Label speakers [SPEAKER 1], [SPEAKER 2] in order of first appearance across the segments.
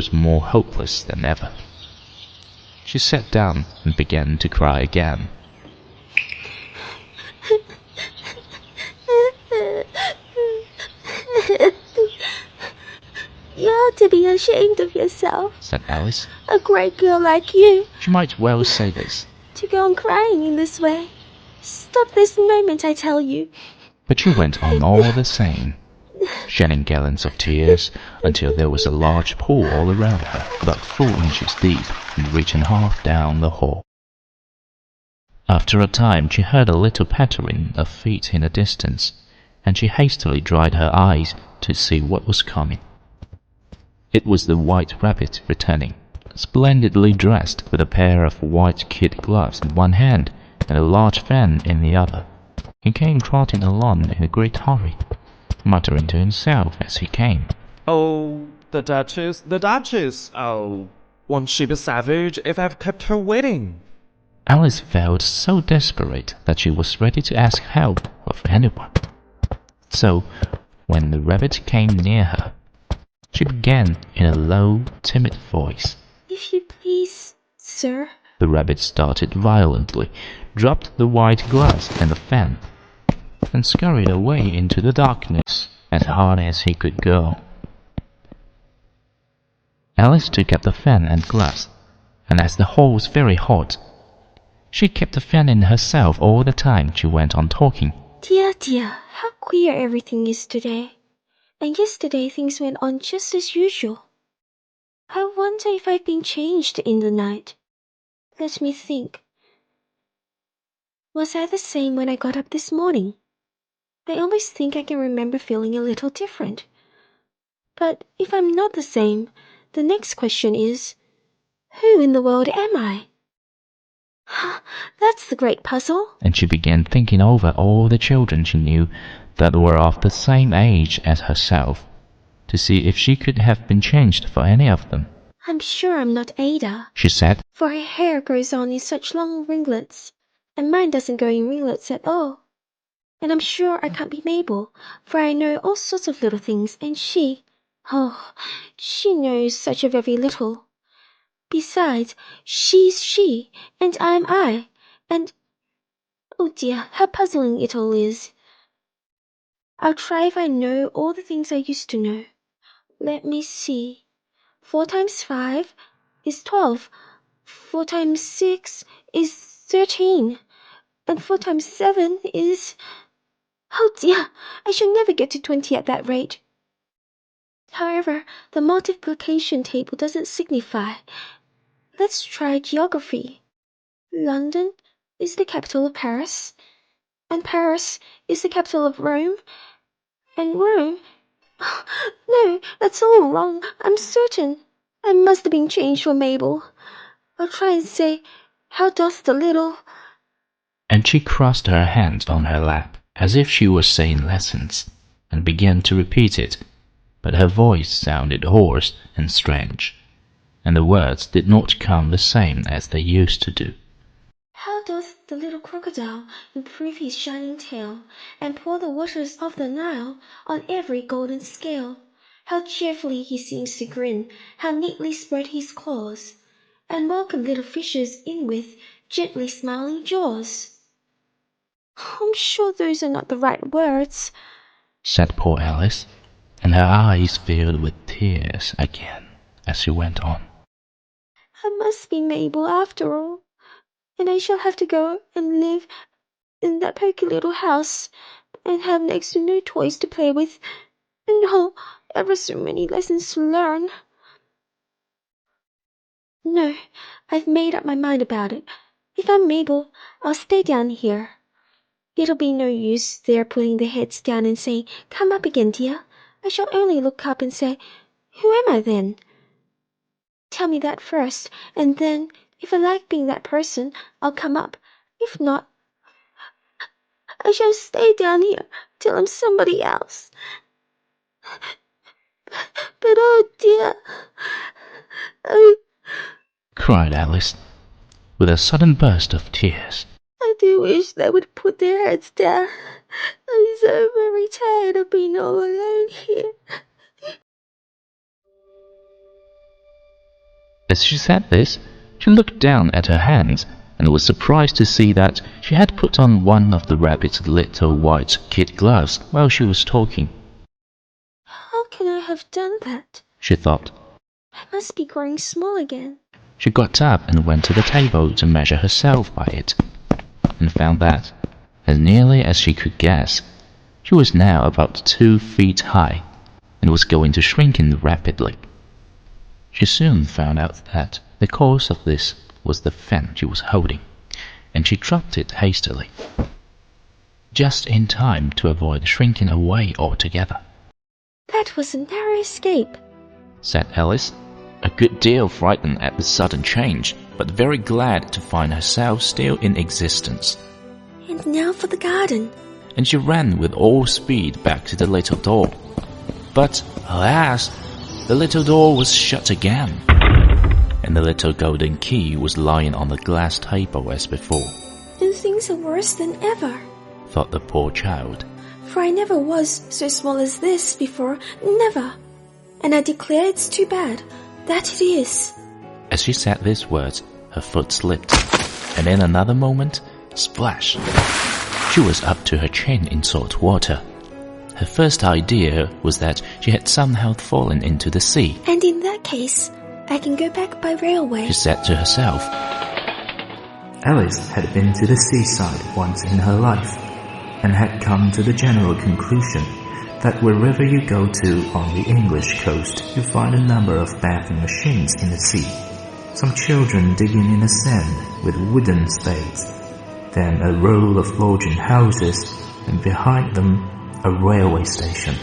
[SPEAKER 1] was more hopeless than ever. She sat down and began to cry again.
[SPEAKER 2] You ought to be ashamed of yourself,
[SPEAKER 1] said Alice.
[SPEAKER 2] A great girl like you.
[SPEAKER 1] She might well say this.
[SPEAKER 2] To go on crying in this way. Stop this moment, I tell you.
[SPEAKER 1] But she went on all the same, shedding gallons of tears until there was a large pool all around her, about 4 inches deep and reaching half down the hall. After a time she heard a little pattering of feet in the distance, and she hastily dried her eyes to see what was coming. It was the White Rabbit returning, splendidly dressed, with a pair of white kid gloves in one hand and a large fan in the other. He came trotting along in a great hurry, muttering to himself as he came.
[SPEAKER 3] "Oh, the Duchess! Oh, won't she be savage if I've kept her waiting?"
[SPEAKER 1] Alice felt so desperate that she was ready to ask help of anyone. So, when the rabbit came near her, she began in a low, timid voice.
[SPEAKER 2] If you please, sir.
[SPEAKER 1] The rabbit started violently, dropped the white glass and the fan, and scurried away into the darkness as hard as he could go. Alice took up the fan and glass, and as the hole was very hot, she kept the fan in herself all the time she went on talking.
[SPEAKER 2] Dear, dear, how queer everything is today. And yesterday things went on just as usual. I wonder if I've been changed in the night. Let me think. Was I the same when I got up this morning? I always think I can remember feeling a little different. But if I'm not the same, the next question is, who in the world am I? That's the great puzzle.
[SPEAKER 1] And she began thinking over all the children she knew that were of the same age as herself, to see if she could have been changed for any of them.
[SPEAKER 2] I'm sure I'm not Ada,
[SPEAKER 1] she said,
[SPEAKER 2] for her hair goes on in such long ringlets, and mine doesn't go in ringlets at all. And I'm sure I can't be Mabel, for I know all sorts of little things, and she knows such a very little. Besides, she's she, and I'm I, and oh dear, how puzzling it all is. I'll try if I know all the things I used to know. Let me see. 4 times 5 is 12. 4 times 6 is 13. And 4 times 7 is... Oh dear, I shall never get to 20 at that rate. However, the multiplication table doesn't signify. Let's try geography. London is the capital of Paris, and Paris is the capital of Rome, and Rome... No, that's all wrong, I'm certain. I must have been changed for Mabel. I'll try and say, how doth the little...
[SPEAKER 1] And she crossed her hands on her lap, as if she were saying lessons, and began to repeat it, but her voice sounded hoarse and strange, and the words did not come the same as they used to do.
[SPEAKER 2] How doth the little crocodile improve his shining tail, and pour the waters of the Nile on every golden scale? How cheerfully he seems to grin, how neatly spread his claws, and welcome little fishes in with gently smiling jaws. I'm sure those are not the right words,
[SPEAKER 1] said poor Alice, and her eyes filled with tears again as she went on.
[SPEAKER 2] I must be Mabel after all, and I shall have to go and live in that poky little house, and have next to no toys to play with, and oh, ever so many lessons to learn. No, I've made up my mind about it. If I'm Mabel, I'll stay down here. It'll be no use their putting their heads down and saying, "Come up again, dear." I shall only look up and say, "Who am I then?" Tell me that first, and then, if I like being that person, I'll come up. If not, I shall stay down here till I'm somebody else. But oh dear, oh,
[SPEAKER 1] cried Alice, with a sudden burst of tears.
[SPEAKER 2] I do wish they would put their heads down. I'm so very tired of being all alone here.
[SPEAKER 1] As she said this, she looked down at her hands and was surprised to see that she had put on one of the rabbit's little white kid gloves while she was talking.
[SPEAKER 2] How can I have done that?
[SPEAKER 1] She thought.
[SPEAKER 2] I must be growing small again.
[SPEAKER 1] She got up and went to the table to measure herself by it, and found that, as nearly as she could guess, she was now about 2 feet high, and was going to shrink in rapidly. She soon found out that the cause of this was the fan she was holding, and she dropped it hastily, just in time to avoid shrinking away altogether.
[SPEAKER 2] That was a narrow escape,
[SPEAKER 1] said Alice, a good deal frightened at the sudden change, but very glad to find herself still in existence.
[SPEAKER 2] And now for the garden.
[SPEAKER 1] And she ran with all speed back to the little door. But, alas, the little door was shut again, and the little golden key was lying on the glass table as before.
[SPEAKER 2] And things are worse than ever,
[SPEAKER 1] thought the poor child.
[SPEAKER 2] For I never was so small as this before, never. And I declare it's too bad, that it is.
[SPEAKER 1] As she said these words, her foot slipped, and in another moment, splash! She was up to her chin in salt water. Her first idea was that she had somehow fallen into the sea.
[SPEAKER 2] And in that case, I can go back by railway,
[SPEAKER 1] she said to herself.
[SPEAKER 4] Alice had been to the seaside once in her life, and had come to the general conclusion that wherever you go to on the English coast, you find a number of bathing machines in the sea. Some children digging in the sand with wooden spades, then a row of lodging houses, and behind them a railway station.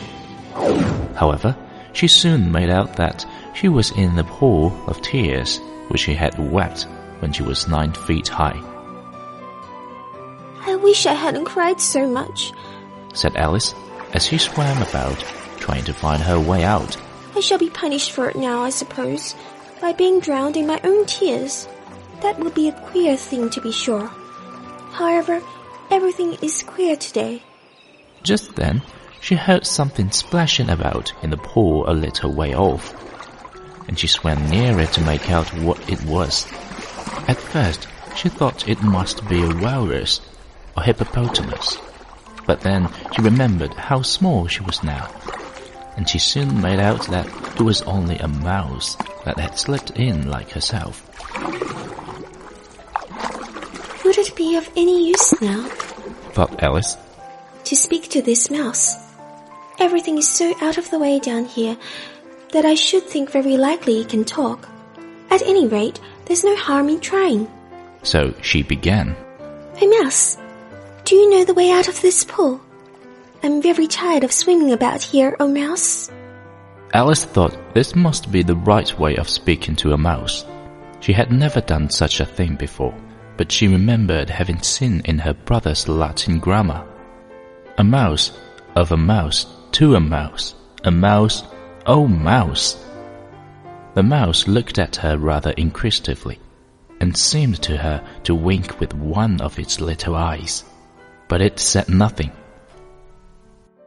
[SPEAKER 1] However, she soon made out that she was in the pool of tears which she had wept when she was 9 feet high.
[SPEAKER 2] I wish I hadn't cried so much,
[SPEAKER 1] said Alice, as she swam about, trying to find her way out.
[SPEAKER 2] I shall be punished for it now, I suppose, by being drowned in my own tears. That would be a queer thing, to be sure. However, everything is queer today.
[SPEAKER 1] Just then, she heard something splashing about in the pool a little way off, and she swam near it to make out what it was. At first, she thought it must be a walrus or hippopotamus, but then she remembered how small she was now, and she soon made out that it was only a mouse that had slipped in like herself.
[SPEAKER 2] Would it be of any use now,
[SPEAKER 1] thought Alice,
[SPEAKER 2] to speak to this mouse? Everything is so out of the way down here that I should think very likely it can talk. At any rate, there's no harm in trying.
[SPEAKER 1] So she began.
[SPEAKER 2] Hey, mouse, do you know the way out of this pool? I'm very tired of swimming about here, oh mouse.
[SPEAKER 1] Alice thought this must be the right way of speaking to a mouse. She had never done such a thing before, but she remembered having seen in her brother's Latin grammar. A mouse, of a mouse, to a mouse, oh mouse. The mouse looked at her rather inquisitively, and seemed to her to wink with one of its little eyes, but it said nothing.